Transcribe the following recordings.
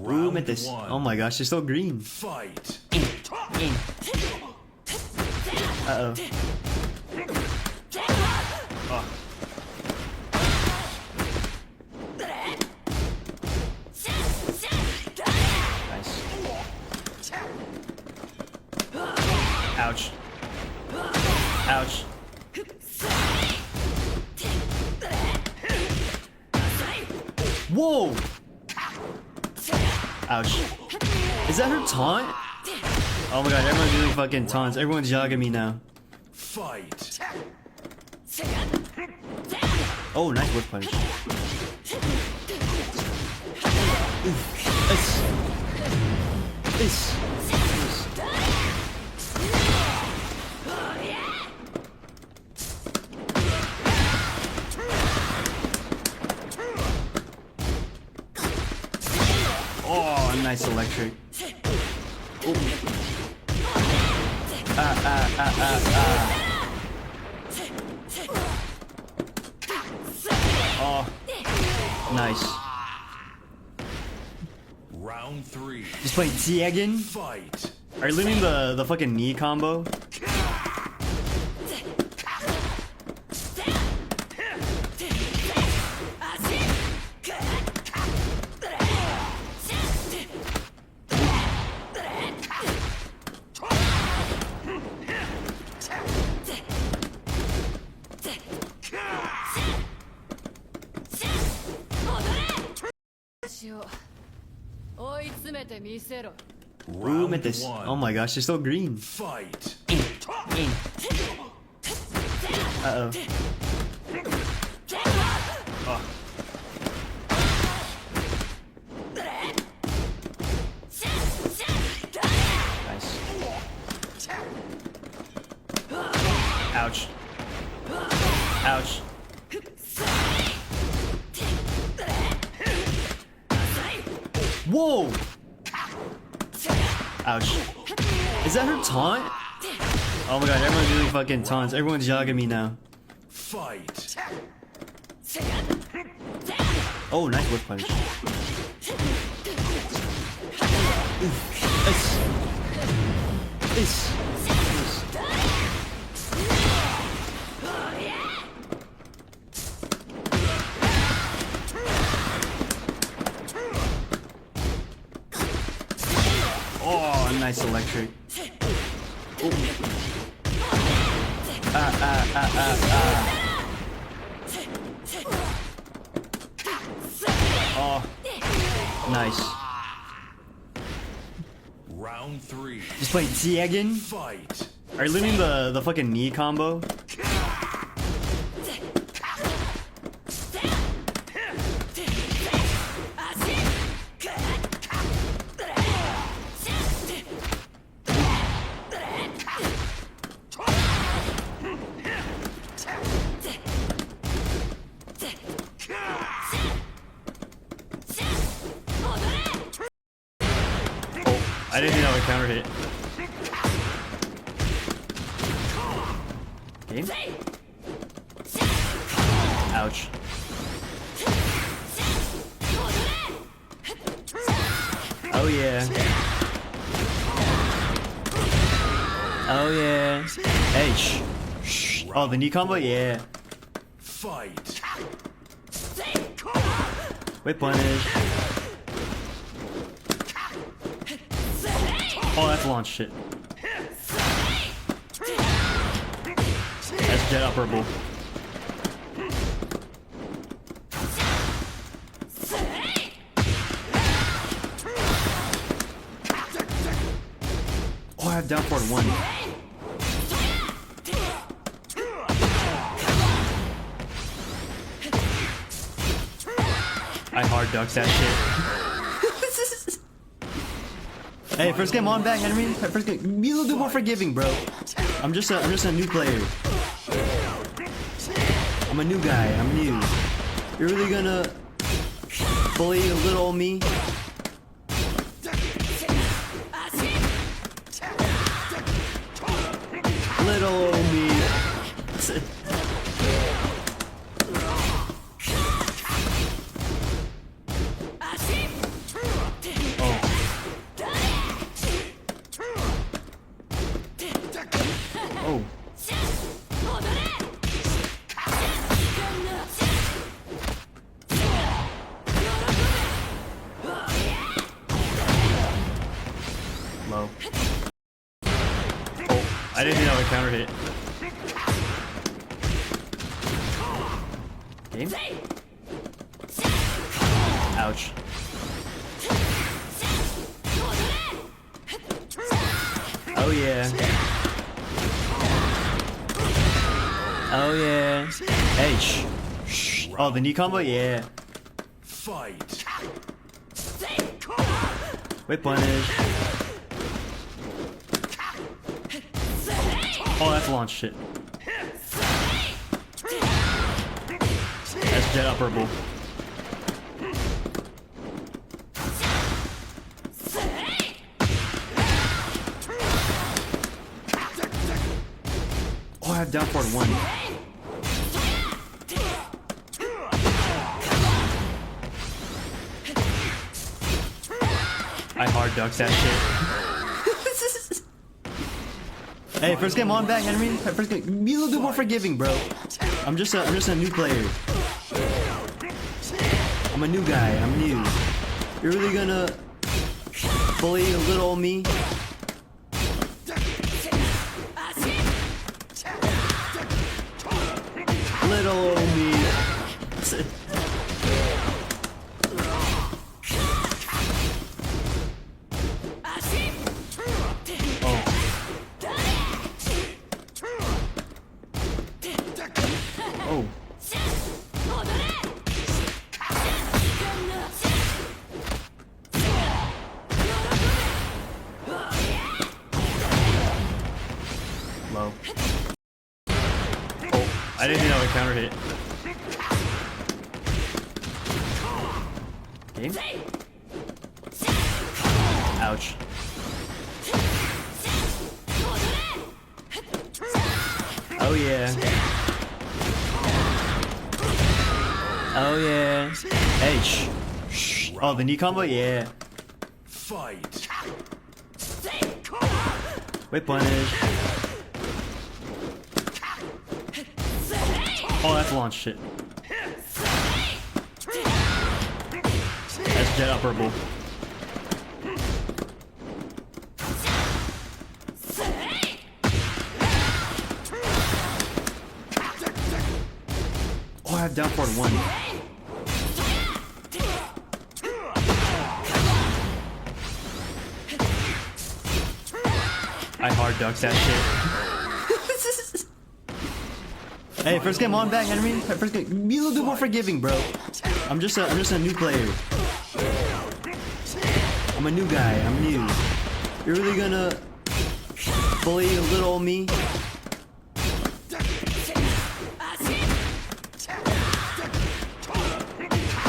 Ooh, at this. Oh my gosh, they're so green. Fight. Uh-oh. Oh. Nice. Ouch. Ouch. Whoa! Ouch. Is that her taunt? Oh my god, everyone's doing fucking taunts. Everyone's jogging me now. Fight. Oh, nice whip punch. This. Oh, nice electric. Ooh. Oh, nice. Round 3. Just play Tiagen. Fight. Are you learning the fucking knee combo? Ooh, at this. Oh my gosh, they're so green. Fight. Uh-oh. Oh. Nice. Ouch. Ouch. Whoa! Ouch. Is that her taunt? Oh my god, everyone's doing fucking taunts. Everyone's jogging me now. Fight. Oh, nice whip punch. This. Oh, nice electric. Ooh. Oh, nice. Round 3. Just play Tiagen. Fight. Are you learning the fucking knee combo? I didn't think that would counter hit. Game? Ouch. Oh yeah. Oh yeah. Hey, shh. Oh, the knee combo? Yeah. Fight. Whip punish. Oh, that's launch shit. That's jet upperable. Oh, I have down forward 1. I hard ducks that shit. Hey, first game on back, Henry. First game, be a little bit more forgiving, bro. I'm just a new player. I'm a new guy. I'm new. You're really gonna bully a little old me? Little old me. counter hit. Game? Ouch. Oh yeah. Oh yeah. Hey, shh. Oh, the knee combo? Yeah. Fight. Whip punish. Oh, that's launch shit. That's jet upperable. Oh, I have down forward 1. I hard ducked that shit. Hey, first game on back, Henry. First game. Be a little bit more forgiving, bro. I'm just a new player. I'm a new guy. I'm new. You're really gonna bully a little old me? Little old me. Oh. Low. Oh, I didn't think I would counter hit. Game? Ouch. Oh yeah. Oh yeah. Hey, shh. Oh, the knee combo? Yeah. Fight. Whip punish. Oh, that's launch shit. That's jet upperable. Oh, I have down forward 1. I hard ducked that shit. Hey, first game on back, Henry. First game. Be a little bit more forgiving, bro. I'm just a new player. I'm a new guy. I'm new. You're really gonna bully a little old me?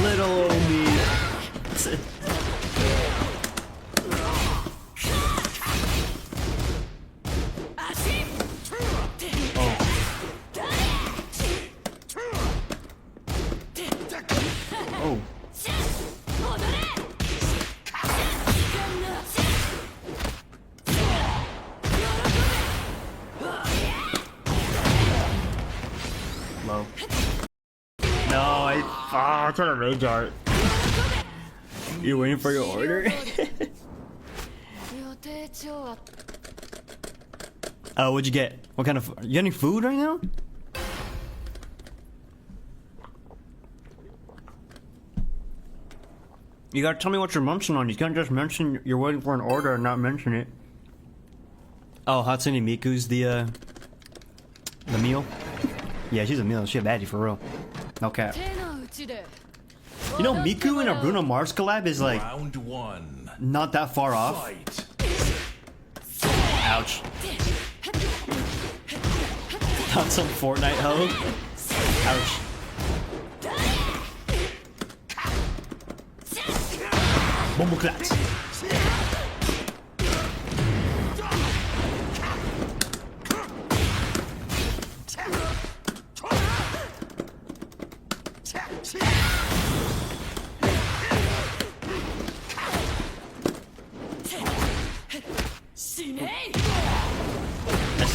Little old me. Oh. Low. No, I tried to rage art. You waiting for your order? Oh, what'd you get? What kind of? You got any food right now? You gotta tell me what you're munching on. You can't just mention you're waiting for an order and not mention it. Oh, Hatsune Miku's the meal? Yeah, she's a meal. She's a baddie for real. No cap. You know, Miku and a Bruno Mars collab is like Round 1. not that far off. Fight. Ouch. Not some Fortnite hoe. Ouch. Bombo claps.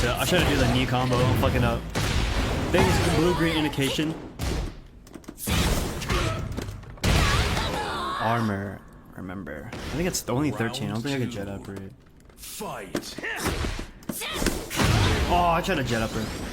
I should do the knee combo. I'm fucking up. Biggest blue-green indication. Armor. Remember. I think it's only 13. I don't think I can jet upgrade. Fight. Oh, I tried to jet up her.